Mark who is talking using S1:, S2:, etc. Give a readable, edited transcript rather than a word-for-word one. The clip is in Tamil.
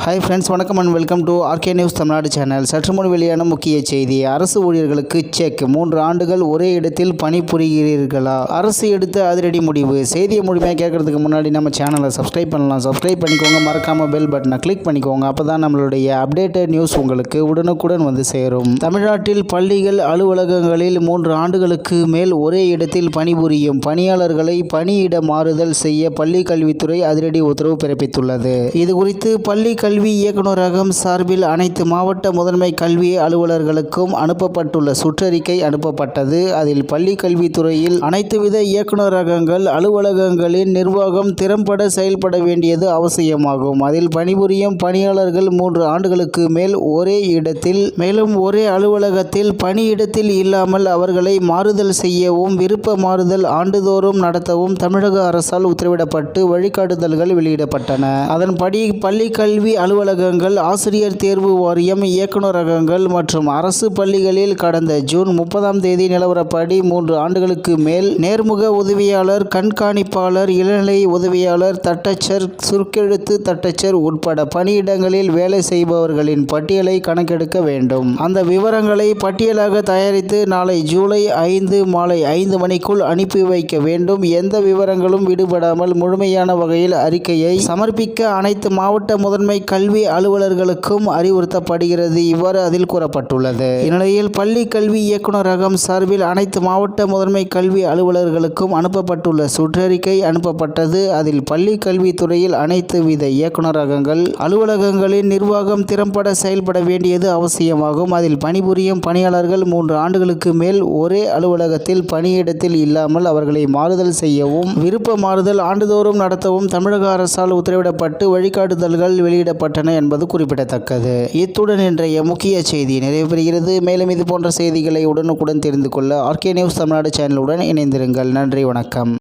S1: ஹாய் ஃப்ரெண்ட்ஸ், வணக்கம் and welcome to RK news Tamil Nadu channel. சற்று முன் வெளியான முக்கிய செய்தி. அரசு ஊழியர்களுக்கு செக். 3 ஆண்டுகள் ஒரே இடத்தில் பணிபுரிகிறீர்களா? அரசு எடுத்த அதிரடி முடிவு. செய்தியை முழுமையாக கேட்கறதுக்கு முன்னாடி நம்ம சேனலை சப்ஸ்கிரைப் பண்ணலாம். சப்ஸ்கிரைப் பண்ணிக்கோங்க. மறக்காமல் பெல் பட்டனை கிளிக் பண்ணிக்கோங்க. அப்போ தான் நம்மளுடைய அப்டேட்டட் நியூஸ் உங்களுக்கு உடனுக்குடன் வந்து சேரும். தமிழ்நாட்டில் பள்ளிகள், அலுவலகங்களில் 3 ஆண்டுகளுக்கு மேல் ஒரே இடத்தில் பணிபுரியும் பணியாளர்களை பணியிட மாறுதல் செய்ய பள்ளி கல்வித்துறை அதிரடி உத்தரவு பிறப்பித்துள்ளது. இதுகுறித்து பள்ளி கல்வி இயக்குநரகம் சார்பில் அனைத்து மாவட்ட முதன்மை கல்வி அலுவலர்களுக்கும் அனுப்பப்பட்டுள்ள சுற்றறிக்கை அனுப்பப்பட்டது. அதில் பள்ளி கல்வித்துறையில் அனைத்து வித இயக்குநரகங்கள், அலுவலகங்களின் நிர்வாகம் திறம்பட செயல்பட வேண்டியது அவசியமாகும். அதில் பணிபுரியும் பணியாளர்கள் 3 ஆண்டுகளுக்கு மேல் ஒரே இடத்தில், மேலும் ஒரே அலுவலகத்தில் பணியிடத்தில் இல்லாமல் அவர்களை மாறுதல் செய்யவும், விருப்ப மாறுதல் ஆண்டுதோறும் நடத்தவும் தமிழக அரசால் உத்தரவிடப்பட்டு வழிகாட்டுதல்கள் வெளியிடப்பட்டன. அதன்படி பள்ளி கல்வி அலுவலகங்கள், ஆசிரியர் தேர்வு வாரியம், இயக்குநரகங்கள் மற்றும் அரசு பள்ளிகளில் கடந்த ஜூன் 30ஆம் தேதி நிலவரப்படி 3 ஆண்டுகளுக்கு மேல் நேர்முக உதவியாளர், கண்காணிப்பாளர், இளநிலை உதவியாளர், தட்டச்சர், சுருக்கெழுத்து தட்டச்சர் உட்பட பணியிடங்களில் வேலை செய்பவர்களின் பட்டியலை கணக்கெடுக்க வேண்டும். அந்த விவரங்களை பட்டியலாக தயாரித்து நாளை ஜூலை 5 மாலை 5 மணிக்குள் அனுப்பி வைக்க வேண்டும். எந்த விவரங்களும் விடுபடாமல் முழுமையான வகையில் அறிக்கையை சமர்ப்பிக்க அனைத்து மாவட்ட முதன்மை கல்வி அலுவலர்களுக்கும் அறிவுறுத்தப்படுகிறது. இவ்வாறு அதில் கூறப்பட்டுள்ளது. இந்நிலையில் பள்ளி கல்வி இயக்குநரகம் சார்பில் அனைத்து மாவட்ட முதன்மை கல்வி அலுவலர்களுக்கும் அனுப்பப்பட்டுள்ள சுற்றறிக்கை அனுப்பப்பட்டது. அதில் பள்ளி கல்வித்துறையில் அனைத்து வித இயக்குநரகங்கள், அலுவலகங்களின் நிர்வாகம் திறம்பட செயல்பட வேண்டியது அவசியமாகும். அதில் பணிபுரியும் பணியாளர்கள் 3 ஆண்டுகளுக்கு மேல் ஒரே அலுவலகத்தில் பணியிடத்தில் இல்லாமல் அவர்களை மாறுதல் செய்யவும், விருப்ப மாறுதல் ஆண்டுதோறும் நடத்தவும் தமிழக அரசால் உத்தரவிடப்பட்டு வழிகாட்டுதல்கள் வெளியிடப்பட்டன என்பது குறிப்பிடத்தக்கது. இத்துடன் இன்றைய முக்கிய செய்தி நிறைவு பெறுகிறது. மேலும் இது போன்ற செய்திகளை உடனுக்குடன் தெரிந்து கொள்ள ஆர்கே நியூஸ் தமிழ்நாடு சேனலுடன் இணைந்திருங்கள். நன்றி, வணக்கம்.